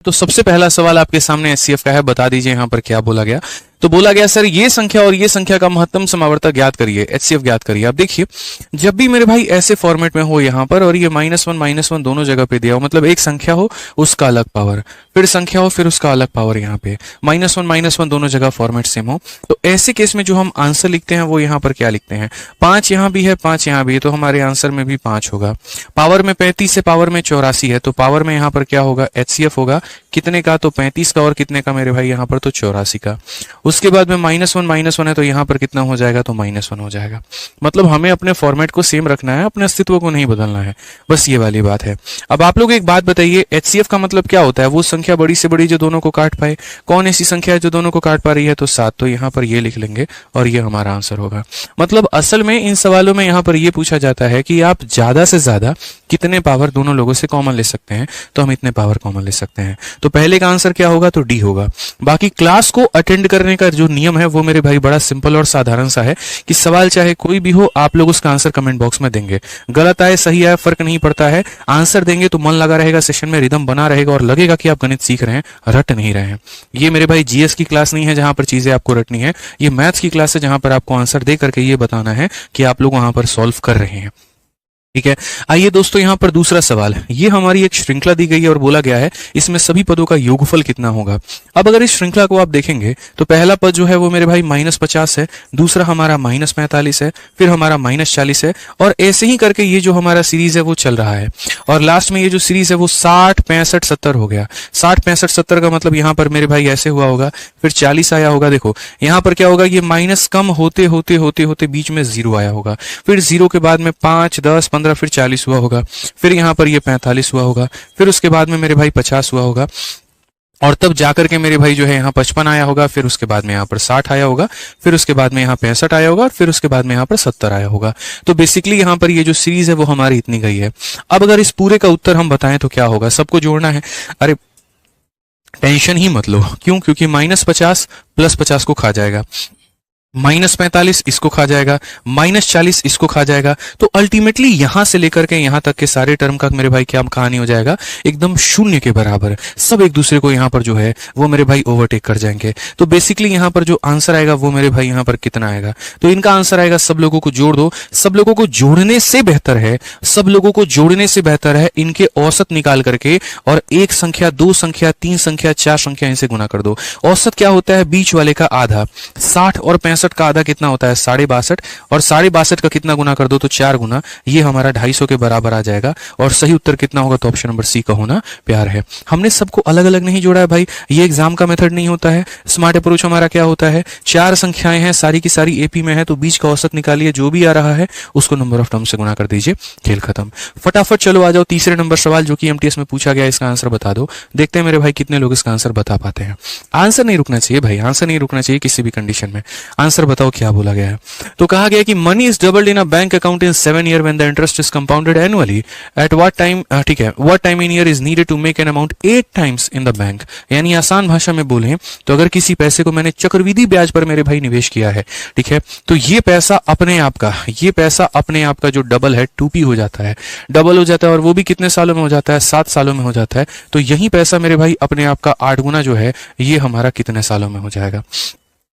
तो सबसे पहला सवाल आपके सामने एचसीएफ का है, बता दीजिए यहाँ पर क्या बोला गया। तो बोला गया सर ये संख्या और ये संख्या का महत्तम समावर्तक ज्ञात करिए, एचसीएफ ज्ञात करिए। अब देखिए जब भी मेरे भाई ऐसे फॉर्मेट में हो यहाँ पर और ये -1 दोनों जगह पे दिया हो, मतलब एक संख्या हो उसका अलग पावर, फिर संख्या हो फिर उसका अलग पावर, यहाँ पे -1 दोनों जगह फॉर्मेट सेम हो, तो ऐसे केस में जो हम आंसर लिखते हैं वो यहाँ पर क्या लिखते हैं, 5 यहाँ भी है 5 यहाँ भी है, तो हमारे आंसर में भी 5 होगा। पावर में 35 है, पावर में 84 है, तो पावर में यहाँ पर क्या होगा, एचसीएफ होगा कितने का, तो 35 का, और कितने का मेरे भाई यहाँ पर, तो 84 का। उसके बाद में -1 है, तो यहाँ पर कितना हो जाएगा, तो -1 हो जाएगा। मतलब हमें अपने फॉर्मेट को सेम रखना है, अपने अस्तित्व को नहीं बदलना है, बस ये वाली बात है। अब आप लोग एक बात बताइए, एचसीएफ का मतलब क्या होता है, वो संख्या बड़ी से बड़ी जो दोनों को काट पाए। कौन ऐसी संख्या है जो दोनों को काट पा रही है, तो 7, तो यहाँ पर ये लिख लेंगे और ये हमारा आंसर होगा। मतलब असल में इन सवालों में यहाँ पर ये पूछा जाता है कि आप ज्यादा से ज्यादा कितने पावर दोनों लोगों से कॉमन ले सकते हैं, तो हम इतने पावर कॉमन ले सकते हैं। तो पहले का आंसर क्या होगा, तो डी होगा। बाकी क्लास को अटेंड करने का जो नियम है वो मेरे भाई बड़ा सिंपल और साधारण सा है कि सवाल चाहे कोई भी हो, आप लोग उसका आंसर कमेंट बॉक्स में देंगे, गलत आए सही आए फर्क नहीं पड़ता है, आंसर देंगे तो मन लगा रहेगा, सेशन में रिदम बना रहेगा और लगेगा कि आप गणित सीख रहे हैं, रट नहीं रहे हैं। ये मेरे भाई जीएस की क्लास नहीं है जहां पर चीजें आपको रटनी है, ये मैथ्स की क्लास है जहां पर आपको आंसर दे करके ये बताना है कि आप लोग वहां पर सॉल्व कर रहे हैं। ठीक है, आइए दोस्तों यहाँ पर दूसरा सवाल, ये हमारी एक श्रृंखला दी गई है और बोला गया है इसमें सभी पदों का योगफल कितना होगा। अब अगर इस श्रृंखला को आप देखेंगे तो पहला पद जो है वो मेरे भाई -50 है, दूसरा हमारा -45 है, फिर हमारा -40 है, और ऐसे ही करके ये जो हमारा सीरीज है वो चल रहा है, और लास्ट में ये जो सीरीज है वो 60 65 70 हो गया। 60 65 70 का मतलब यहाँ पर मेरे भाई ऐसे हुआ होगा, फिर 40 आया होगा। देखो यहाँ पर क्या होगा, ये माइनस कम होते होते होते होते बीच में 0 आया होगा, फिर 0 के बाद में 5 10 15 फिर 40 हुआ होगा, फिर यहाँ पर ये 45 हुआ होगा, फिर उसके बाद में मेरे भाई 50 हुआ होगा, और तब जाकर के मेरे भाई जो है यहाँ 55 आया होगा, फिर उसके बाद में यहाँ पर 60 आया होगा, फिर उसके बाद में यहाँ 65 आया होगा, और फिर उसके बाद में यहाँ पर 70 आया होगा। तो बेसिकली यहाँ पर ये जो सीरीज है वो हमारी इतनी गई है। अब अगर इस पूरे का उत्तर हम बताएं तो क्या होगा, सबको जोड़ना है। अरे टेंशन ही मत लो, क्यों, क्योंकि -50 +50 को खा जाएगा, -45 इसको खा जाएगा, -40 इसको खा जाएगा, तो अल्टीमेटली यहां से लेकर के यहां तक के सारे टर्म का मेरे भाई क्या कहानी हो जाएगा, एकदम शून्य के बराबर। सब एक दूसरे को यहां पर जो है वो मेरे भाई ओवरटेक कर जाएंगे। तो बेसिकली यहां पर जो आंसर आएगा वो मेरे भाई यहां पर कितना आएगा, तो इनका आंसर आएगा, सब लोगों को जोड़ दो, सब लोगों को जोड़ने से बेहतर है, सब लोगों को जोड़ने से बेहतर है इनके औसत निकाल करके, और 1 संख्या 2 संख्या 3 संख्या 4 संख्या इनसे गुना कर दो। औसत क्या होता है, बीच वाले का आधा, 60 और 65 का आधा कितना होता है, 62.5, और 62.5 का कितना गुना कर दो, तो 4 गुना, ये हमारा 250 के बराबर आ जाएगा। और सही उत्तर कितना होगा, तो ऑप्शन नंबर सी का होना प्यार है। हमने सबको अलग अलग नहीं जोड़ा है भाई, ये एग्जाम का मेथड नहीं होता है। स्मार्ट अप्रोच हमारा क्या होता है, 4 संख्याएं हैं, सारी की सारी एपी में है, तो बीच का औसत निकालिए, जो भी आ रहा है उसको नंबर ऑफ टर्म से गुना कर दीजिए, खेल खत्म। फटाफट चलो आ जाओ तीसरे नंबर सवाल जो कि एमटीएस में पूछा गया, इसका आंसर बता दो। देखते हैं मेरे भाई कितने लोग इसका आंसर बता पाते हैं। आंसर नहीं रुकना चाहिए भाई, आंसर नहीं रुकना चाहिए किसी भी कंडीशन में। आंसर बताओ क्या बोला गया है। तो कहा गया कि money is doubled in a bank account in 7 year when the interest is compounded annually at what time, ठीक है, what time in year is needed to make an amount 8 times in the bank. यानी आसान भाषा में बोले तो अगर किसी पैसे को मैंने चक्रवृद्धि ब्याज पर मेरे भाई निवेश किया है, ठीक है, तो ये पैसा अपने आप का, ये पैसा अपने आप का जो डबल है 2p हो जाता है, डबल हो जाता है, और वो भी कितने सालों में हो जाता है, 7 सालों में हो जाता है। तो यही पैसा मेरे भाई अपने आप का 8 गुना जो है ये हमारा कितने सालों में हो जाएगा।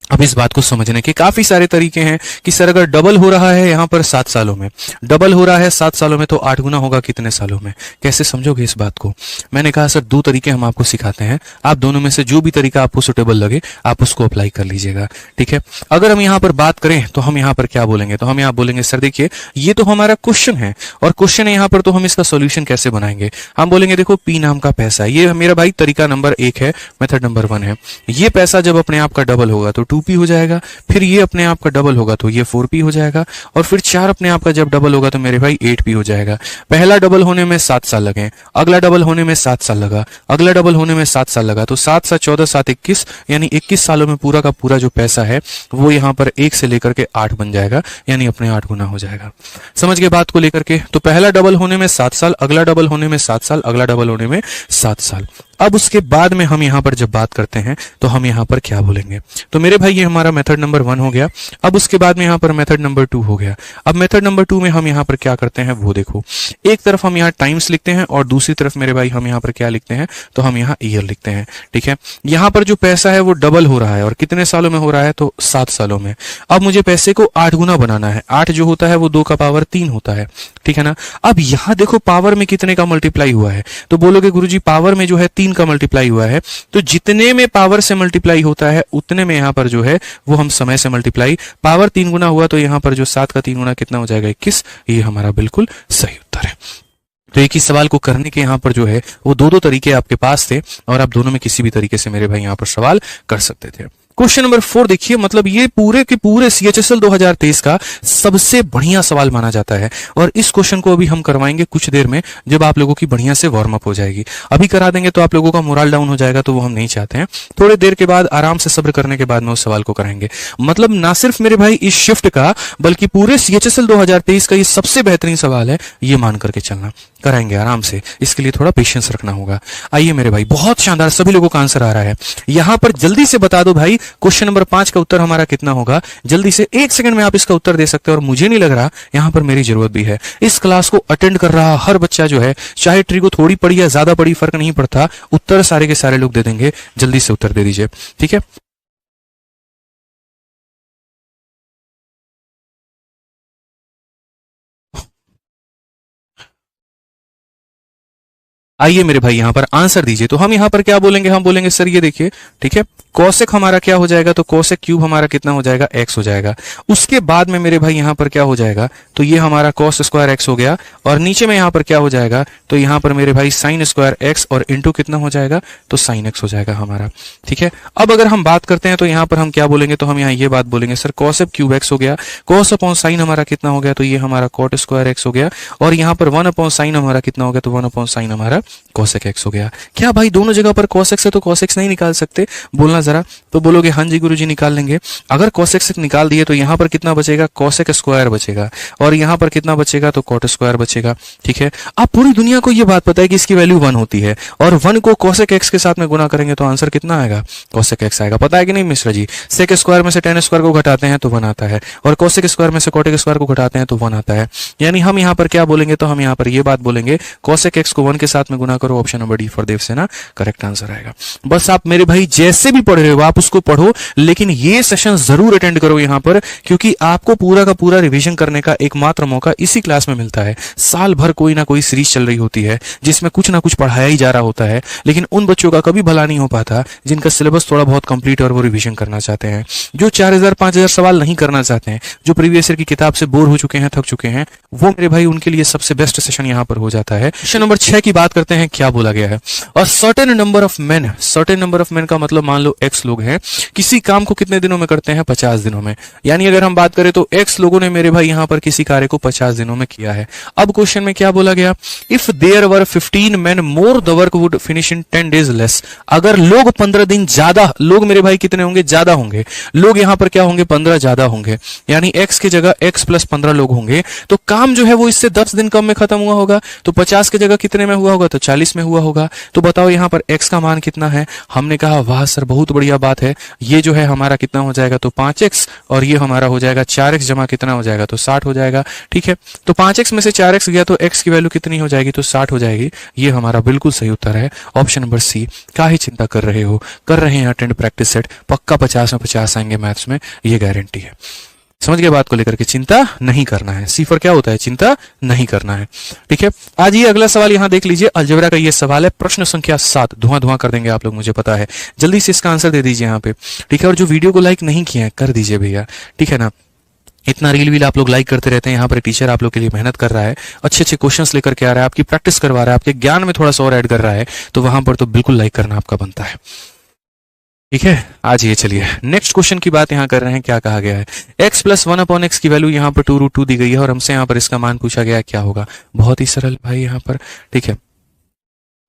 अब इस बात को समझने के काफी सारे तरीके हैं कि सर अगर डबल हो रहा है यहाँ पर 7 सालों में, डबल हो रहा है 7 सालों में, तो 8 गुना होगा कितने सालों में, कैसे समझोगे इस बात को। मैंने कहा सर 2 तरीके हम आपको सिखाते हैं, आप दोनों में से जो भी तरीका आपको सुटेबल लगे आप उसको अप्लाई कर लीजिएगा, ठीक है। अगर हम यहाँ पर बात करें तो हम यहाँ पर क्या बोलेंगे, तो हम यहाँ बोलेंगे सर देखिए ये तो हमारा क्वेश्चन है, और क्वेश्चन है यहाँ पर, तो हम इसका सोल्यूशन कैसे बनाएंगे। हम बोलेंगे देखो पी नाम का पैसा, ये मेरा भाई तरीका नंबर 1 है, मेथड नंबर 1 है। ये पैसा जब अपने आप का डबल होगा तो 2p हो जाएगा, फिर ये अपने आप का डबल होगा तो ये 4p हो जाएगा, और फिर 4 अपने आप का जब डबल होगा तो मेरे भाई 8p हो जाएगा। पहला डबल होने में 7 साल लगे, अगला डबल होने में 7 साल लगा, अगला डबल होने में 7 साल लगा, तो 7 7 14 7 21, यानी 21 सालों में पूरा का पूरा जो पैसा है वो यहाँ पर 1 से लेकर के 8 बन जाएगा, यानी अपने 8 गुना हो जाएगा। समझ गए बात को लेकर के। तो पहला डबल होने में 7 साल, अगला डबल होने में 7 साल, अगला डबल होने में 7 साल। अब उसके बाद में हम यहाँ पर जब बात करते हैं तो हम यहाँ पर क्या बोलेंगे। तो मेरे भाई ये हमारा मेथड नंबर 1 हो गया। अब उसके बाद में यहाँ पर मेथड नंबर 2 हो गया। अब मेथड नंबर 2 में हम यहाँ पर क्या करते हैं वो देखो, एक तरफ हम यहाँ टाइम्स लिखते हैं और दूसरी तरफ मेरे भाई हम यहाँ पर क्या लिखते हैं, तो हम यहाँ ईयर लिखते हैं। ठीक है, यहाँ पर जो पैसा है वो डबल हो रहा है और कितने सालों में हो रहा है, तो 7 सालों में। अब मुझे पैसे को 8 गुना बनाना है। 8 जो होता है वो 2 का पावर 3 होता है। ठीक है ना। अब यहाँ देखो पावर में कितने का मल्टीप्लाई हुआ है, तो बोलोगे गुरुजी पावर में जो है 3 का मल्टीप्लाई हुआ है, तो जितने में पावर से मल्टीप्लाई होता है उतने में यहाँ पर जो है वो हम समय से मल्टीप्लाई, पावर 3 गुना हुआ तो यहाँ पर जो 7 का 3 गुना कितना हो जाएगा, 21। ये हमारा बिल्कुल सही उत्तर है। तो एक ही सवाल को करने के यहाँ पर जो है वो दो तरीके आपके पास थे और आप दोनों में किसी भी तरीके से मेरे भाई यहाँ पर सवाल कर सकते थे। क्वेश्चन नंबर 4 देखिए, मतलब ये पूरे के पूरे CHSL 2023 का सबसे बढ़िया सवाल माना जाता है और इस क्वेश्चन को अभी हम करवाएंगे कुछ देर में, जब आप लोगों की बढ़िया से वार्म अप हो जाएगी। अभी करा देंगे तो आप लोगों का मोरल डाउन हो जाएगा, तो वो हम नहीं चाहते हैं। थोड़ी देर के बाद आराम से सब्र करने के बाद में उस सवाल को कराएंगे। मतलब ना सिर्फ मेरे भाई इस शिफ्ट का बल्कि पूरे CHSL 2023 का ये सबसे बेहतरीन सवाल है, ये मान करके चलना। कराएंगे आराम से, इसके लिए थोड़ा पेशेंस रखना होगा। आइए मेरे भाई, बहुत शानदार, सभी लोगों का आंसर आ रहा है। यहां पर जल्दी से बता दो भाई, क्वेश्चन नंबर 5 का उत्तर हमारा कितना होगा। जल्दी से 1 सेकंड में आप इसका उत्तर दे सकते हो और मुझे नहीं लग रहा यहां पर मेरी जरूरत भी है। इस क्लास को अटेंड कर रहा हर बच्चा जो है, चाहे ट्री को थोड़ी पड़ी या ज्यादा पड़ी फर्क नहीं पड़ता, उत्तर सारे के सारे लोग दे देंगे। जल्दी से उत्तर दे दीजिए, ठीक है। आइए मेरे भाई यहां पर आंसर दीजिए। तो हम यहां पर क्या बोलेंगे, हम बोलेंगे सर ये देखिए, ठीक है, कोसेक हमारा क्या हो जाएगा, तो कोसेक क्यूब हमारा कितना हो जाएगा, x हो जाएगा। उसके बाद में मेरे भाई यहां पर क्या हो जाएगा, तो ये हमारा cos स्क्वायर x हो गया और नीचे में यहां पर क्या हो जाएगा, तो यहां पर मेरे भाई sin स्क्वायर x और इंटू कितना हो जाएगा, तो sin x हो जाएगा हमारा। ठीक है, अब अगर हम बात करते हैं तो यहां पर हम क्या बोलेंगे, तो हम यहां ये बात बोलेंगे सर cos क्यूब x हो गया, cos अपॉन sin हमारा कितना हो गया, तो ये हमारा cot स्क्वायर x हो गया और यहां पर 1 अपॉन sin हमारा कितना हो गया, तो 1 अपॉन sin हमारा cosec x हो गया। क्या भाई दोनों जगह पर cos x है तो cos x नहीं निकाल सकते, बोलना जरा। तो बोलोगे हाँ जी गुरुजी निकाल लेंगे। अगर cos x निकाल दिए तो यहां पर कितना बचेगा, cosec स्क्वायर बचेगा और यहां पर कितना बचेगा, तो cot स्क्वायर बचेगा। ठीक है, अब पूरी दुनिया को यह बात पता है कि इसकी वैल्यू 1 होती है और 1 को cosec x के साथ में गुना करेंगे तो आंसर कितना आएगा, cosec x आएगा। पता है कि नहीं मिश्रा जी, sec स्क्वायर में से tan स्क्वायर को घटाते हैं तो 1 आता है और cosec स्क्वायर में से cotec स्क्वायर को घटाते हैं तो 1 आता है। यानी हम यहां पर क्या बोलेंगे, तो हम यहां पर यह बात बोलेंगे cosec x को 1 के साथ में गुना करो, ऑप्शन नंबर डी फॉर देवसेना करेक्ट आंसर आएगा। बस आप मेरे भाई जैसे भी पढ़ रहे हो आप उसको पढ़ो, लेकिन ये सेशन जरूर अटेंड करो यहां पर, क्योंकि आपको पूरा का पूरा रिवीजन करने का एकमात्र मौका इसी क्लास में मिलता है। साल भर कोई ना कोई सीरीज चल रही होती है जिसमें कुछ ना कुछ पढ़ाया ही जा रहा होता है, लेकिन उन बच्चों का कभी भला नहीं हो पाता जिनका सिलेबस थोड़ा बहुत कंप्लीट और वो रिवीजन करना चाहते हैं, जो 4000 5000 सवाल नहीं करना चाहते हैं, जो प्रीवियस ईयर की किताब से बोर हो चुके हैं, थक चुके हैं, वो मेरे भाई उनके लिए सबसे बेस्ट सेशन यहां पर हो जाता है। क्वेश्चन नंबर 6 की बात करते हैं, क्या बोला गया है। और certain number of main, certain number of main का मतलब मान लो x लोग हैं, किसी काम को कितने दिनों में करते हैं, 50 दिनों में। यानी अगर हम बात करें तो x लोगों ने मेरे भाई यहां पर किसी कार्य को 50 दिनों में किया है। अब क्वेश्चन में क्या बोला गया, if there were 15 men more the work would finish in 10 days less. अगर लोग 15 दिन ज्यादा, लोग मेरे भाई कितने होंगे, ज्यादा होंगे, लोग यहां पर क्या होंगे, 15 ज्यादा होंगे, यानी x की जगह x प्लस 15 लोग होंगे, तो काम जो है वो इससे 10 दिन कम में खत्म हुआ होगा। तो 50 की जगह कितने में हुआ होगा, तो 40 में हुआ होगा। तो बताओ यहां पर x का मान कितना है। हमने कहा वाह सर बहुत बढ़िया बात है, ये जो है हमारा कितना हो जाएगा, तो 5x और ये हमारा हो जाएगा 4x जमा कितना हो जाएगा, तो 60 हो जाएगा। ठीक है, तो 5x में से 4x गया तो x की वैल्यू कितनी हो जाएगी, तो 60 हो जाएगी। ये हमारा बिल्कुल सही उत्तर है, ऑप्शन नंबर सी। क्या ही चिंता कर रहे हो, कर रहे हैं अटेंड प्रैक्टिस सेट, पक्का 50 में 50 आएंगे मैथ्स में, ये गारंटी है। समझ गए बात को लेकर के, चिंता नहीं करना है। सी फॉर क्या होता है, चिंता नहीं करना है। ठीक है, आज ये अगला सवाल यहां देख लीजिए, अलजेब्रा का ये सवाल है, प्रश्न संख्या 7। धुआं धुआं कर देंगे आप लोग, मुझे पता है। जल्दी से इसका आंसर दे दीजिए यहाँ पे। ठीक है, और जो वीडियो को लाइक नहीं किया है कर दीजिए भैया, ठीक है ना। इतना रील वील आप लोग लाइक करते रहते हैं, यहाँ पर टीचर आप लोग के लिए मेहनत कर रहा है, अच्छे अच्छे क्वेश्चंस लेकर के आ रहा है, आपकी प्रैक्टिस करवा रहा है, आपके ज्ञान में थोड़ा सा और ऐड कर रहा है, तो वहां पर तो बिल्कुल लाइक करना आपका बनता है। ठीक है, आज ये चलिए नेक्स्ट क्वेश्चन की बात यहां कर रहे हैं। क्या कहा गया है, x प्लस 1 अपॉन एक्स की वैल्यू यहाँ पर 2√2 दी गई है और हमसे यहाँ पर इसका मान पूछा गया है, क्या होगा। बहुत ही सरल भाई यहाँ पर, ठीक है।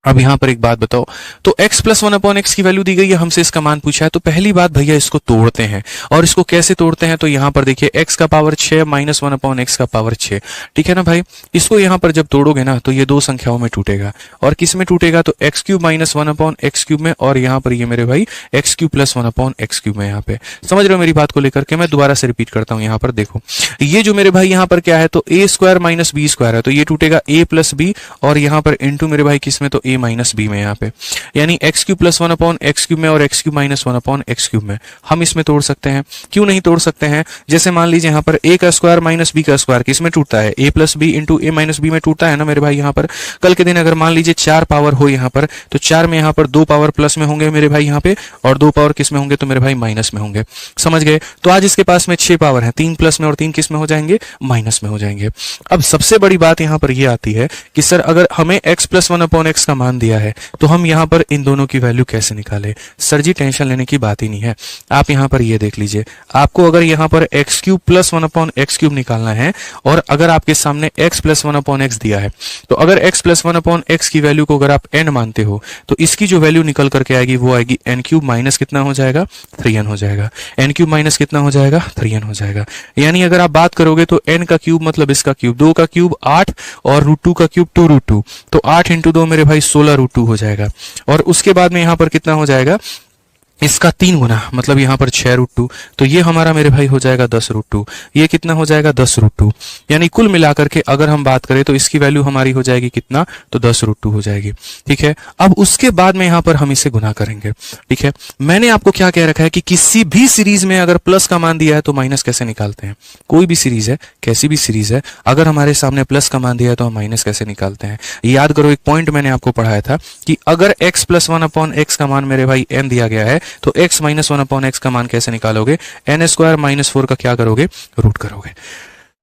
अब यहां पर एक बात बताओ, तो x plus one upon x की वैल्यू दी गई है, हमसे इसका मान पूछा है, तो पहली बात भैया इसको तोड़ते हैं। और इसको कैसे तोड़ते हैं, तो यहां पर देखिए x का power 6 minus one upon x का पावर 6, ठीक है ना भाई। इसको यहां पर जब तोड़ोगे ना तो ये दो संख्याओं में टूटेगा, और किस में टूटेगा, तो x cube minus one upon x cube में, और यहाँ पर ये मेरे भाई x cube plus one upon x cube में। यहाँ पे समझ रहे हो मेरी बात को लेकर के, मैं दोबारा से रिपीट करता हूँ। यहाँ पर देखो ये जो मेरे भाई यहाँ पर क्या है, तो ए स्क्वायर माइनस बी स्क्वायर है, तो ये टूटेगा ए प्लस बी, और यहाँ पर इंटू मेरे भाई किस में, तो ए माइनस बी में। यहाँ पे यानी x cube plus one upon x cube में और x cube minus one upon x cube में हम इसमें तोड़ सकते हैं। क्यों नहीं तोड़ सकते हैं, जैसे मान लीजिए यहाँ पर ए का स्क्वायर माइनस बी का स्क्वायर किस में टूटता है, ए प्लस बी इंटू ए माइनस बी में टूटता है ना मेरे भाई। यहाँ पर कल के दिन अगर मान लीजिए 4 पावर हो यहाँ पर, तो 4 में यहाँ पर 2 पावर प्लस में होंगे मेरे भाई यहाँ पे, और 2 पावर किस में होंगे, तो मेरे भाई माइनस में होंगे। समझ गए। तो आज इसके पास में 6 पावर है, 3 प्लस में और 3 किस में हो जाएंगे, माइनस में हो जाएंगे। अब सबसे बड़ी बात यहाँ पर ये आती है कि सर अगर हमें x plus one upon x का मान दिया है तो हम यहाँ पर इन दोनों की वैल्यू कैसे निकाले। सर जी टेंशन लेने की बात ही नहीं है। आप यहाँ पर ये देख लीजिए, आपको अगर यहाँ पर x cube plus one upon x cube निकालना है, और अगर आपके सामने x plus one upon x दिया है, तो अगर x plus one upon x की वैल्यू को अगर आप n मानते हो, तो इसकी जो वैल्यू निकल करके आएगी वो आएगी n क्यूब माइनस कितना हो जाएगा, 3n हो जाएगा। n क्यूब माइनस कितना हो जाएगा, 3n हो जाएगा। यानी अगर आप बात करोगे तो n का क्यूब मतलब इसका क्यूब, 2 का क्यूब 8 और रूट 2 का क्यूब 2 रूट 2, तो 8 इंटू 2 मेरे भाई 16 रूट 2 हो जाएगा। और उसके बाद में यहाँ पर कितना हो जाएगा, इसका 3 गुना मतलब यहाँ पर 6 रूट 2, तो ये हमारा मेरे भाई हो जाएगा 10 रूट 2। ये कितना हो जाएगा, 10 रूट 2। यानी कुल मिलाकर के अगर हम बात करें तो इसकी वैल्यू हमारी हो जाएगी कितना, तो 10 रूट 2 हो जाएगी। ठीक है। अब उसके बाद में यहाँ पर हम इसे गुना करेंगे। ठीक है। मैंने आपको क्या कह रखा है कि किसी भी सीरीज में अगर प्लस का मान दिया है तो माइनस कैसे निकालते हैं। कोई भी सीरीज है, कैसी भी सीरीज है, अगर हमारे सामने प्लस का मान दिया है तो हम माइनस कैसे निकालते हैं। याद करो एक पॉइंट मैंने आपको पढ़ाया था कि अगर x plus one upon x का मान मेरे भाई n दिया गया है, तो x minus one upon x का मान कैसे निकालोगे, n स्क्वायर माइनस 4 का क्या करोगे, रूट करोगे।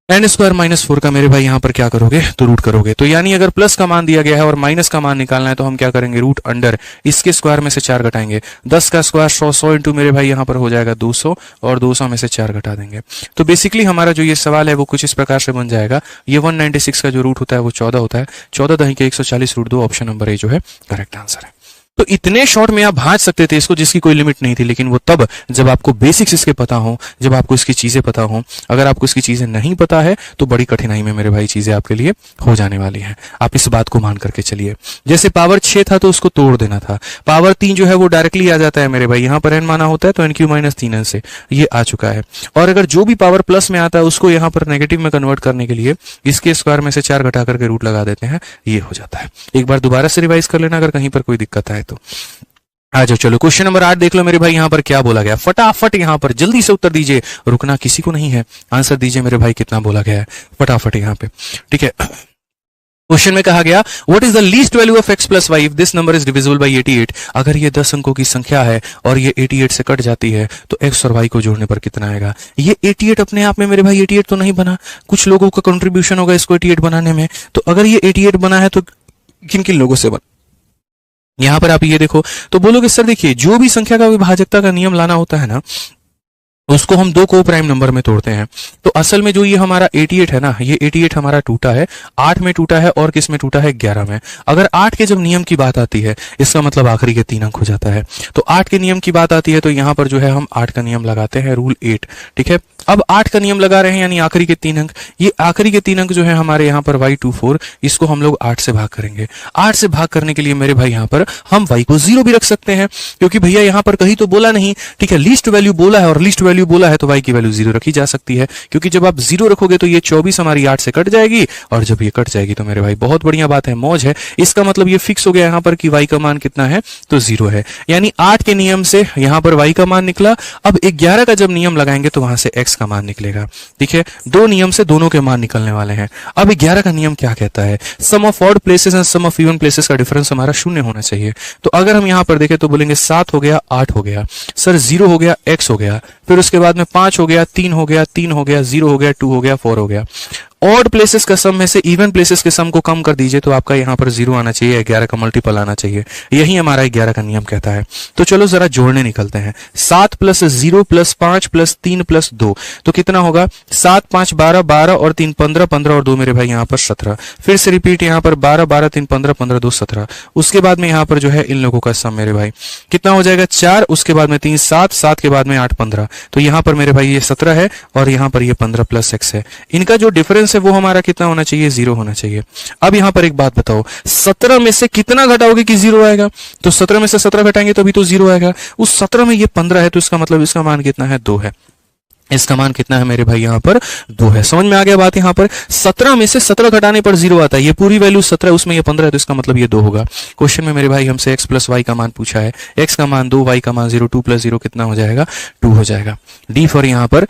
n स्क्वायर माइनस 4 का मेरे भाई यहाँ पर क्या करोगे, तो रूट करोगे। तो यानी अगर प्लस का मान दिया गया है और माइनस का मान निकालना है तो हम क्या करेंगे, रूट अंडर इसके स्क्वायर में से 4 घटाएंगे। 10 का स्क्वायर 100 इंटू मेरे भाई यहाँ पर हो जाएगा 200, और 200 में से 4 घटा देंगे। तो बेसिकली हमारा जो ये सवाल है वो कुछ इस प्रकार से बन जाएगा। ये 196 का जो रूट होता है वो 14 होता है। 14 दही के 140 रूट 2, ऑप्शन नंबर ए जो है करेक्ट आंसर है। तो इतने शॉर्ट में आप भांज सकते थे इसको, जिसकी कोई लिमिट नहीं थी, लेकिन वो तब जब आपको बेसिक्स इसके पता हो, जब आपको इसकी चीजें पता हो। अगर आपको इसकी चीजें नहीं पता है तो बड़ी कठिनाई में मेरे भाई चीजें आपके लिए हो जाने वाली हैं। आप इस बात को मान करके चलिए। जैसे पावर 6 था तो उसको तोड़ देना था। पावर 3 जो है वो डायरेक्टली आ जाता है मेरे भाई, यहाँ पर n माना होता है तो n क्यू माइनस 3n से ये आ चुका है। और अगर जो भी पावर प्लस में आता है उसको यहाँ पर नेगेटिव में कन्वर्ट करने के लिए इसके स्क्वायर में से 4 घटा करके रूट लगा देते हैं, ये हो जाता है। एक बार दोबारा से रिवाइज कर लेना अगर कहीं पर कोई दिक्कत आए तो। आ जाओ, चलो क्वेश्चन नंबर 8 देख लो मेरे भाई, यहाँ पर क्या बोला गया। फटाफट यहाँ पर जल्दी से उत्तर दीजिए, रुकना किसी को नहीं है। आंसर दीजिए मेरे भाई, कितना बोला गया है फटाफट यहाँ पे। ठीक है। क्वेश्चन में कहा गया what is the least value of x plus y if this number is divisible by 88। अगर ये 10 अंकों की संख्या है और ये 88 से कट जाती है तो x और y को जोड़ने पर कितना आएगा। ये 88 अपने आप में मेरे भाई 88 तो नहीं बना, कुछ लोगों का कंट्रीब्यूशन होगा इसको 88 बनाने में। तो अगर ये 88 बना है तो किन किन लोगों से बना। यहां पर आप ये देखो तो बोलोगे सर देखिए जो भी संख्या का विभाजकता का नियम लाना होता है ना, उसको हम दो को प्राइम नंबर में तोड़ते हैं। तो असल में जो ये हमारा 88 है ना, ये 88 हमारा टूटा है, 8 में टूटा है और किस में टूटा है, 11 में। अगर 8 के जब नियम की बात आती है इसका मतलब आखिरी के 3 अंक हो जाता है। तो 8 के नियम की बात आती है तो यहाँ पर जो है हम 8 का नियम लगाते हैं, रूल 8। ठीक है। अब 8 का नियम लगा रहे हैं यानी आखिरी के 3 अंक। ये आखिरी के 3 अंक जो है हमारे यहाँ पर y24, इसको हम लोग 8 से भाग करेंगे। 8 से भाग करने के लिए मेरे भाई यहाँ पर हम y को 0 भी रख सकते हैं, क्योंकि भैया यहाँ पर कहीं तो बोला नहीं। ठीक है। लीस्ट वैल्यू बोला है और लीस्ट वैल्यू बोला है तो y की वैल्यू 0 रखी जा सकती है, क्योंकि जब आप 0 रखोगे तो ये 24 हमारी 8 से कट जाएगी, और जब ये कट जाएगी तो मेरे भाई बहुत बढ़िया बात है, मौज है। इसका मतलब ये फिक्स हो गया यहाँ पर कि y का मान कितना है, तो 0 है। यानी 8 के नियम से यहाँ पर y का मान निकला। अब 11 का जब नियम लगाएंगे तो वहां से x का मान निकलेगा। ठीक है। दो नियम से दोनों के मान निकलने वाले हैं। अब 11 का नियम क्या कहता है, sum of odd places and sum of even places का डिफरेंस हमारा 0 होना चाहिए। तो अगर हम यहाँ पर देखें तो बोलेंगे 7 हो गया, 8 हो गया, सर 0 हो गया, x हो गया, फिर उसके बाद में 5 हो गया, 3 हो गया, 3 हो गया, 0 हो गया, 2 हो गया, 4 हो गया। ऑड प्लेसेस का सम में से इवन प्लेसेस के सम को कम कर दीजिए तो आपका यहाँ पर 0 आना चाहिए, 11 का मल्टीपल आना चाहिए। यही हमारा 11 का नियम कहता है। तो चलो जरा जोड़ने निकलते हैं। 7 + 0 + 5 + 3 + 2 तो कितना होगा? 7 5 12, 12 और 3 15, 15 और 2 मेरे भाई यहाँ पर 17। फिर से रिपीट यहाँ पर 12 12 3 15, 15 2 17। उसके बाद में यहाँ पर जो है इन लोगों का सम मेरे भाई कितना हो जाएगा? 4, उसके बाद में 3 7, 7 के बाद में 8 15। तो यहाँ पर मेरे भाई ये 17 है और यहाँ पर ये 15 + x है। इनका जो डिफरेंस है वो हमारा कितना होना चाहिए? 0 होना चाहिए। अब यहाँ पर एक बात बताओ, 17 में से कितना घटाओगे कि 0 आएगा? तो 17 में से 17 घटाएंगे तो अभी तो 0 आएगा। उस 17 में ये 15 है तो इसका मतलब इसका मान कितना है? 2 है। इसका मान कितना है मेरे भाई? यहाँ पर 2 है। समझ में आ गया बात? यहाँ पर 17 में से 17 घटाने पर 0 आता है। ये पूरी वैल्यू 17 है, उसमें ये 15 है तो इसका मतलब ये 2 होगा। क्वेश्चन में मेरे भाई हमसे x + y का मान पूछा है। x का मान 2, y का मान 0, 2 + 0 कितना हो जाएगा? 2 हो जाएगा। डी फॉर यहाँ पर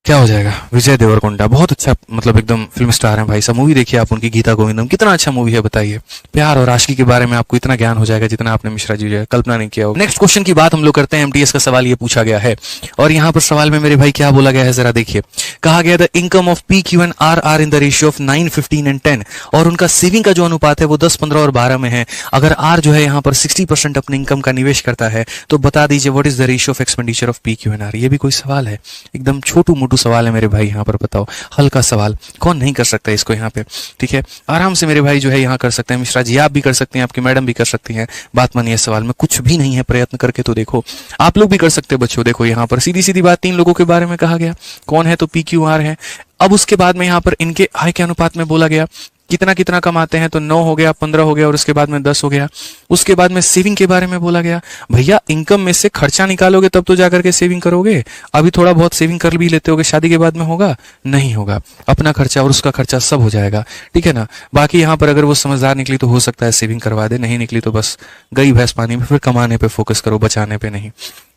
क्या हो जाएगा? विजय देवरकोंडा। बहुत अच्छा, मतलब एकदम फिल्म स्टार हैं भाई साहब। मूवी देखिए आप उनकी, गीता गोविंदम, कितना अच्छा मूवी है बताइए। प्यार और आशिकी के बारे में आपको इतना ज्ञान हो जाएगा जितना आपने मिश्रा जी जो कल्पना नहीं किया होगा। नेक्स्ट क्वेश्चन की बात हम लोग करते हैं। एमटीएस का सवाल ये पूछा गया है और यहाँ पर सवाल में मेरे भाई क्या बोला गया है जरा देखिए। कहा गया the income of PQ and R are in the ratio of 9 15 and 10 और उनका सेविंग का जो अनुपात है वो 10 15 और 12 में है। अगर आर जो है यहाँ पर 60% अपने इनकम का निवेश करता है तो बता दीजिए what is the ratio of expenditure of PQ and R. ये भी कोई सवाल है? एकदम छोटू मोटू सवाल है मेरे भाई। यहाँ पर बताओ, हल्का सवाल, कौन नहीं कर सकता इसको यहाँ पे? ठीक है, आराम से मेरे भाई जो है यहाँ कर सकते हैं। मिश्रा जी आप भी कर सकते हैं, आपकी मैडम भी कर सकती हैं। बात मानिए, सवाल में कुछ भी नहीं है, प्रयत्न करके तो देखो। आप लोग भी कर सकते हैं बच्चों। देखो यहाँ पर सीधी सीधी बात, 3 लोगों के बारे में कहा गया। कौन है? तो PQR है। अब उसके बाद में यहाँ पर इनके आय के अनुपात में बोला गया कितना कितना कमाते हैं, तो 9 हो गया, 15 हो गया और उसके बाद में 10 हो गया। उसके बाद में सेविंग के बारे में बोला गया। भैया इनकम में से खर्चा निकालोगे तब तो जाकर के सेविंग करोगे। अभी थोड़ा बहुत सेविंग कर भी लेते होगे, शादी के बाद में होगा? नहीं होगा। अपना खर्चा और उसका खर्चा सब हो जाएगा। ठीक है ना? बाकी यहाँ पर अगर वो समझदार निकली तो हो सकता है सेविंग करवा दे, नहीं निकली तो बस गई भैंस पानी में। फिर कमाने पे फोकस करो, बचाने पे नहीं।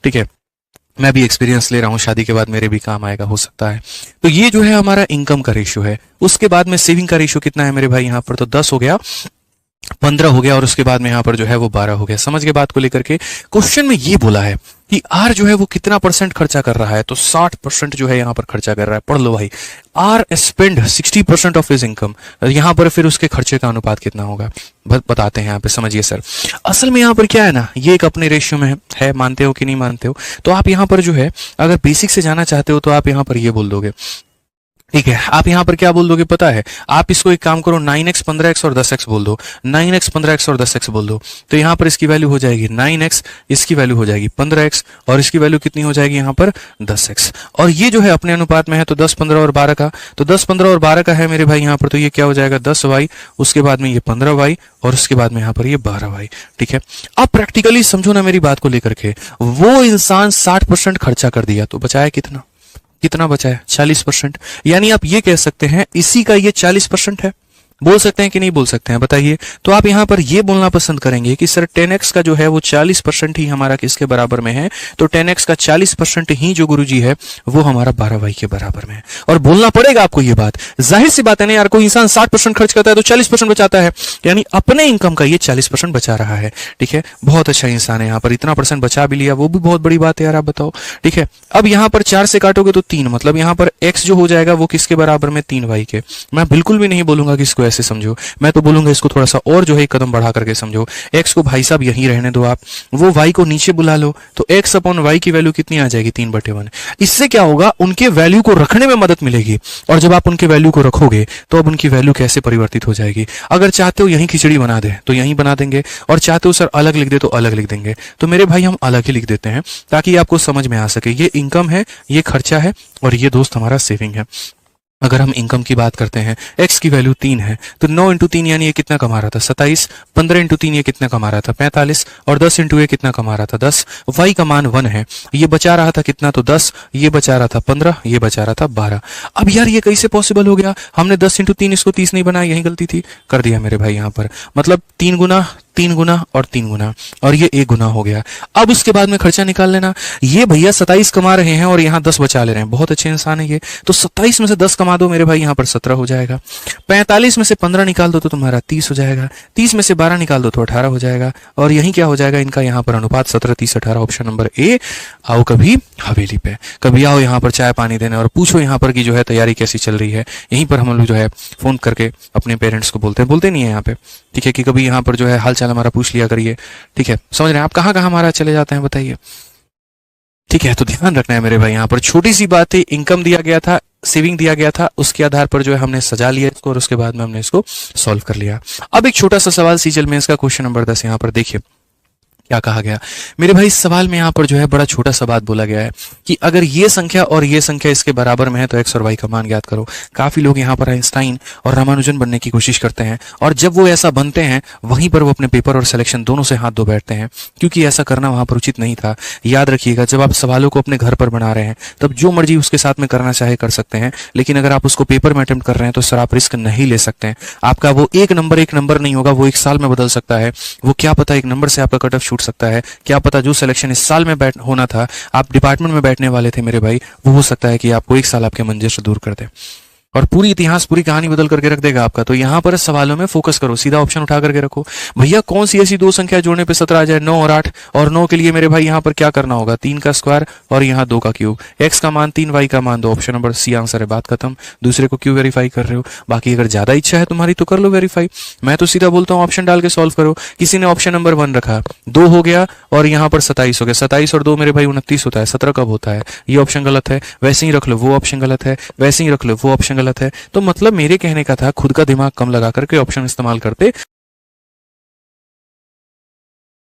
ठीक है, मैं भी एक्सपीरियंस ले रहा हूँ, शादी के बाद मेरे भी काम आएगा, हो सकता है। तो ये जो है हमारा इनकम का रेशियो है। उसके बाद में सेविंग का रेशियो कितना है मेरे भाई? यहाँ पर तो 10 हो गया, 15 हो गया और उसके बाद में यहाँ पर जो है वो 12 हो गया। समझ गए बात को लेकर के? क्वेश्चन में ये बोला है कि आर जो है वो कितना % खर्चा कर रहा है, तो 60% जो है यहाँ पर खर्चा कर रहा है। पढ़ लो भाई, R spend 60% of his income. यहाँ पर फिर उसके खर्चे का अनुपात कितना होगा बताते हैं यहाँ पे, समझिए सर। असल में यहाँ पर क्या है ना, ये एक अपने रेशियो में है, मानते हो कि नहीं मानते हो? तो आप यहाँ पर जो है अगर बेसिक से जाना चाहते हो तो आप यहाँ पर ये बोल दोगे। ठीक है, आप यहाँ पर क्या बोल दोगे पता है? आप इसको एक काम करो, 9x 15x और 10x बोल दो। 9x 15x और 10x बोल दो तो यहाँ पर इसकी वैल्यू हो जाएगी 9x, इसकी वैल्यू हो जाएगी 15x और इसकी वैल्यू कितनी हो जाएगी यहाँ पर? 10x। और ये जो है अपने अनुपात में है तो 10 15 और 12 का, तो 10 15 और 12 का है मेरे भाई यहाँ पर, तो ये क्या हो जाएगा? 10y, उसके बाद में ये 15y और उसके बाद में यहाँ पर ये 12y। ठीक है, अब प्रैक्टिकली समझो ना मेरी बात को लेकर के। वो इंसान 60% खर्चा कर दिया तो बचाया कितना? कितना बचा है? 40%। यानी आप ये कह सकते हैं इसी का ये 40% है। बोल सकते हैं कि नहीं बोल सकते हैं बताइए? तो आप यहां पर ये बोलना पसंद करेंगे कि सर 10x का जो है वो 40% ही हमारा किसके बराबर में है? तो 10x का 40% ही जो गुरुजी है वो हमारा 12y के बराबर में है। और बोलना पड़ेगा आपको ये बात, जाहिर सी बात है ना यार। कोई इंसान 60% खर्च करता है तो 40% बचाता है, यानी अपने इनकम का ये 40% बचा रहा है। ठीक है, बहुत अच्छा इंसान है। यहाँ पर इतना % बचा भी लिया, वो भी बहुत बड़ी बात है यार, आप बताओ। ठीक है, अब यहाँ पर 4 से काटोगे तो 3, मतलब यहाँ पर x जो हो जाएगा वो किसके बराबर में? 3y के। मैं बिल्कुल भी नहीं बोलूंगा कि इसको ऐसे समझो, मैं तो बोलूंगा इसको थोड़ा सा और जो है एक कदम बढ़ा करके समझो। x को भाई साहब यहीं रहने दो आप, वो y को नीचे बुला लो तो x अपॉन y की वैल्यू कितनी आ जाएगी? 3/1। इससे क्या होगा? उनके वैल्यू को रखने में मदद मिलेगी। और जब आप उनके वैल्यू को रखोगे तो अब उनकी वैल्यू कैसे परिवर्तित हो जाएगी? अगर चाहते हो यहीं खिचड़ी बना दे तो यहीं बना देंगे, और चाहते हो सर अलग लिख दे तो अलग लिख देंगे। तो मेरे भाई हम अलग ही लिख देते हैं ताकि आपको समझ में आ सके। ये इनकम है, ये खर्चा है और ये दोस्त हमारा सेविंग है। अगर हम इनकम की बात करते हैं, x की वैल्यू 3 है तो 9 × 3 यानी ये कितना कमा रहा था? 27। 15 × 3 ये कितना कमा रहा था? 45। और 10 × ये कितना कमा रहा था? 10। y का मान 1 है, ये बचा रहा था कितना? तो 10। ये बचा रहा था 15, ये बचा रहा था 12। अब यार ये कैसे पॉसिबल हो गया? हमने 10 × 3 इसको 30 नहीं बनाया, यही गलती थी, कर दिया मेरे भाई यहाँ पर। मतलब 3 × 3 गुना और 3 गुना, और ये 1 गुना हो गया। अब उसके बाद में खर्चा निकाल लेना। ये भैया 27 कमा रहे हैं और यहाँ 10 बचा ले रहे हैं, बहुत अच्छे इंसान है ये। तो 27 में से 10 कमा दो मेरे भाई, यहाँ पर 17 हो जाएगा। 45 में से 15 निकाल दो तो तुम्हारा 30 हो जाएगा। 30 में से 12 निकाल दो तो 18 हो जाएगा। और यही क्या हो जाएगा इनका यहाँ पर अनुपात 17, 30, 18। Option number A. आओ कभी हवेली पे, कभी आओ यहाँ पर चाय पानी देने और पूछो यहाँ पर की जो है तैयारी कैसी चल रही है। यहीं पर हम लोग जो है फोन करके अपने पेरेंट्स को बोलते नहीं है यहाँ पे, ठीक है, कि कभी यहाँ पर जो है हाल चाल हमारा पूछ लिया करिए, ठीक है। समझ रहे हैं आप कहाँ कहाँ हमारा चले जाते हैं बताइए, ठीक है। तो ध्यान रखना है मेरे भाई, यहाँ पर छोटी सी बात है, इनकम दिया गया था, सेविंग दिया गया था, उसके आधार पर जो है हमने सजा लिया इसको और उसके बाद में हमने इसको सॉल्व कर लिया। अब एक छोटा सा सवाल सीजीएल मेंस का क्वेश्चन नंबर 10 यहाँ पर देखिए क्या कहा गया मेरे भाई। इस सवाल में यहाँ पर जो है बड़ा छोटा सा बात बोला गया है कि अगर ये संख्या और ये संख्या इसके बराबर में है तो एक्स और वाई का मान ज्ञात करो। काफी लोग यहाँ पर आइंस्टाइन और रामानुजन बनने की कोशिश करते हैं और जब वो ऐसा बनते हैं वहीं पर वो अपने पेपर और सिलेक्शन दोनों से हाथ धो बैठते हैं, क्योंकि ऐसा करना वहां पर उचित नहीं था। याद रखिएगा, जब आप सवालों को अपने घर पर बना रहे हैं तब जो मर्जी उसके साथ में करना चाहे कर सकते हैं, लेकिन अगर आप उसको पेपर में अटेम्प्ट कर रहे हैं तो सर आप रिस्क नहीं ले सकते हैं। आपका वो एक नंबर नहीं होगा, वो 1 साल में बदल सकता है। वो क्या पता 1 नंबर से आपका कट ऑफ छूट सकता है, क्या पता जो सिलेक्शन इस साल में होना था, आप डिपार्टमेंट में बैठने वाले थे मेरे भाई, वो हो सकता है कि आपको 1 साल आपके मंजिल से दूर कर दे और पूरी इतिहास पूरी कहानी बदल करके रख देगा आपका। तो यहां पर सवालों में फोकस करो, सीधा ऑप्शन उठा करके रखो। भैया कौन सी ऐसी 2 संख्या जोड़ने पे 17 आ जाए, 9 और 8, और 9 के लिए मेरे भाई यहां पर क्या करना होगा, 3 का स्क्वायर और यहाँ 2 का क्यूब। एक्स का मान 3, वाई का मान 2, ऑप्शन नंबर सी आंसर है, बात खत्म। दूसरे को क्यों वेरीफाई कर रहे हो? बाकी अगर ज्यादा इच्छा है तुम्हारी तो कर लो वेरीफाई, मैं तो सीधा बोलता हूँ ऑप्शन डाल के सॉल्व करो। किसी ने ऑप्शन नंबर 1 रखा, 2 हो गया और यहाँ पर 27 हो गया। 27 और 2 मेरे भाई 29 होता है, 17 कब होता है? ये ऑप्शन गलत है, वैसे ही रख लो, वो ऑप्शन गलत है, वैसे ही रख लो, वो ऑप्शन गलत है। तो मतलब मेरे कहने का था खुद का दिमाग कम लगा करके ऑप्शन इस्तेमाल करते